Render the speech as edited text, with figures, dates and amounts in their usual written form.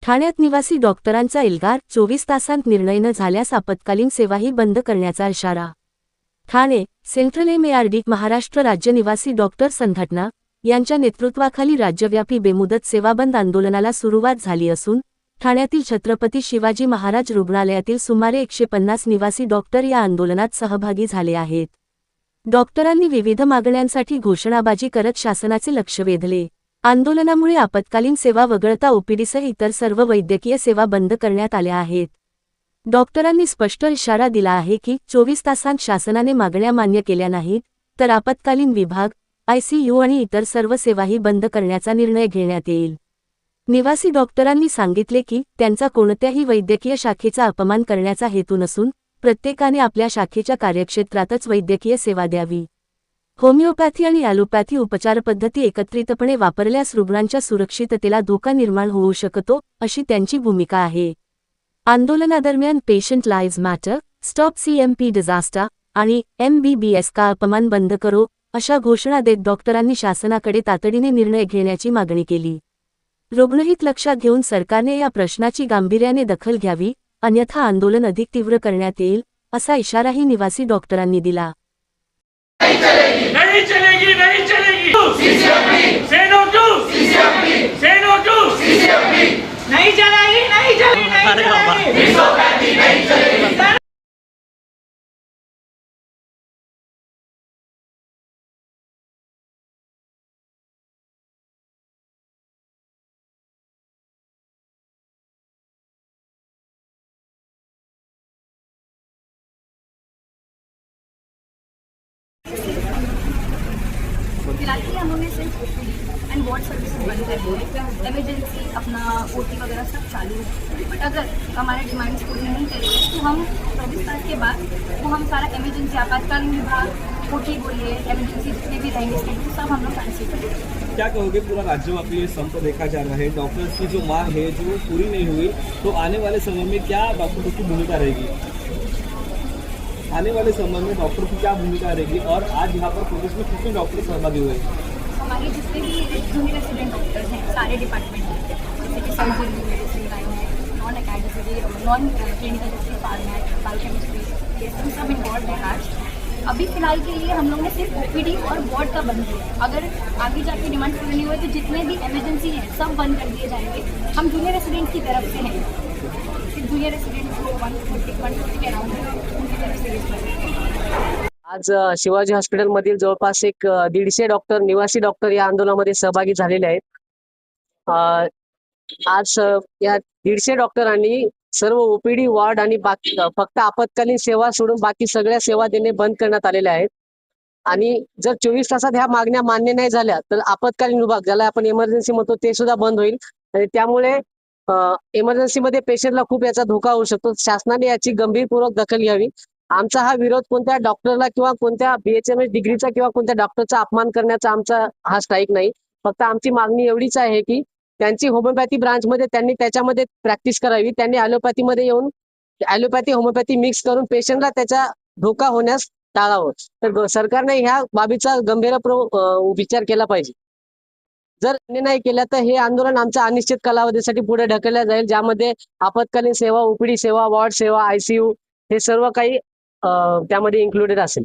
ठाण्यात निवासी डॉक्टरांचा एल्गार 24 तासांत निर्णय न झाल्यास आपत्कालीन सेवाही बंद करण्याचा इशारा। ठाणे सेंट्रल एमएआरडी महाराष्ट्र राज्य निवासी डॉक्टर संघटना यांच्या नेतृत्वाखाली राज्यव्यापी बेमुदत सेवाबंद आंदोलनाला सुरुवात झाली असून ठाण्यातील छत्रपती शिवाजी महाराज रुग्णालयातील सुमारे 150 निवासी डॉक्टर या आंदोलनात सहभागी झाले आहेत। डॉक्टरांनी विविध मागण्यांसाठी घोषणाबाजी करत शासनाचे लक्ष वेधले। आंदोलनामुळे आपत्कालीन सेवा वगळता ओपीडीसह इतर सर्व वैद्यकीय सेवा बंद करण्यात आल्या आहेत। डॉक्टरांनी स्पष्ट इशारा दिला आहे की 24 तासांत शासनाने मागण्या मान्य केल्या नाहीत तर आपत्कालीन विभाग, आयसीयू आणि इतर सर्व सेवाही बंद करण्याचा निर्णय घेण्यात येईल। निवासी डॉक्टरांनी सांगितले की त्यांचा कोणत्याही वैद्यकीय शाखेचा अपमान करण्याचा हेतू नसून प्रत्येकाने आपल्या शाखेच्या कार्यक्षेत्रातच वैद्यकीय सेवा द्यावी। होमिओपॅथी आणि ॲलोपॅथी उपचारपद्धती एकत्रितपणे वापरल्यास रुग्णांच्या सुरक्षिततेला धोका निर्माण होऊ शकतो, अशी त्यांची भूमिका आहे। आंदोलनादरम्यान patient lives matter, stop CMP disaster आणि MBBS का अपमान बंद करो अशा घोषणा देत डॉक्टरांनी शासनाकडे तातडीने निर्णय घेण्याची मागणी केली। रुग्णहित लक्षात घेऊन सरकारने या प्रश्नाची गांभीर्याने दखल घ्यावी, अन्यथा आंदोलन अधिक तीव्र करण्यात येईल, असा इशाराही निवासी डॉक्टरांनी दिला। नहीं चलेगी, नहीं चलेगी, नहीं चलेगी। CCMP, say no to CCMP, say no to CCMP, नहीं चलेगी, नहीं चलेगी, नहीं चलेगी। विश्वव्यापी नहीं चलेगी। फिलहाल के लिए हम लोगों ने सिर्फ ओपीडी एंड वार्ड सर्विसेज बंद कर दी है। इमरजेंसी अपना ओटी वगैरह सब चालू है, बट अगर हमारे डिमांड्स पूरी नहीं करेंगे तो हम 24 तारीख के बाद वो हम सारा इमरजेंसी आपातकालीन विभाग, ओटी बोलिए, इमरजेंसी जितने भी रहेंगे तो सब हम लोग कैंसिल करेंगे। क्या कहोगे, पूरा राज्यव्यापी संप देखा जा रहा है, डॉक्टर्स की जो मांग है जो पूरी नहीं हुई, तो आने वाले समय में क्या डॉक्टरों की भूमिका रहेगी? आने वाले समय में डॉक्टर की क्या भूमिका रहेगी? और आज यहाँ पर प्रोटेस्ट में कितने डॉक्टर सहभागी हुए? हमारे जितने भी जूनियर रेसिडेंट डॉक्टर्स हैं सारे डिपार्टमेंट के, जैसे कि सर्जरी, मेडिसिन लाइन है, नॉन अकेडमिक, नॉन क्लिनिकल जैसे फार्मेट, बायोकेमिस्ट्री, ये सब इन्वॉल्व हैं आज। अभी फिलहाल के लिए हम लोग ने सिर्फ ओपीडी और वार्ड का बंद किया। अगर आगे जाके डिमांड पूरी नहीं हुई तो जितने भी इमरजेंसी हैं सब बंद कर दिए जाएंगे। हम जूनियर रेसिडेंट की तरफ से हैं, जूनियर रेसिडेंट को 140 के अराउंड उनकी तरफ से। आज शिवाजी हॉस्पिटल मधील जवळपास 150 डॉक्टर, निवासी डॉक्टर या आंदोलनामध्ये सहभागी झालेले आहेत। आज या 150 डॉक्टरांनी सर्व ओपीडी, वार्ड आणि बाकी फक्त आपत्कालीन सेवा सोडून बाकी सगळ्या सेवा देणे बंद करण्यात आलेल्या आहेत। आणि जर 24 तासात ह्या मागण्या मान्य नाही झाल्या तर आपत्कालीन विभाग, ज्याला आपण इमर्जन्सी म्हणतो, ते सुद्धा बंद होईल आणि त्यामुळे इमर्जन्सी मध्ये पेशंटला खूप याचा धोका होऊ शकतो। शासनाने याची गंभीरपूर्वक दखल घ्यावी। आमचा हा विरोध कोणत्या डॉक्टरला किंवा कोणत्या BHMS डिग्रीचा किंवा कोणत्या डॉक्टरचा अपमान करण्याचा आमचा हा स्ट्राईक नाही। फक्त आमची मागणी एवढीच आहे की त्यांची होमिओपॅथी ब्रांचमध्ये त्यांनी त्याच्यामध्ये प्रॅक्टिस करावी, त्यांनी ॲलोपॅथीमध्ये येऊन ॲलोपॅथी होमिओपॅथी मिक्स करून पेशंटला त्याचा धोका होण्यास टाळावं। तर सरकारने ह्या बाबीचा गंभीरपूर्वक विचार केला पाहिजे। जर नाही केला तर हे आंदोलन आमच्या अनिश्चित कालावधीसाठी पुढे ढकलले जाईल, ज्यामध्ये आपत्कालीन सेवा, ओपीडी सेवा, वार्ड सेवा, ICU हे सर्व काही त्यामध्ये इन्क्लुडेड असेल।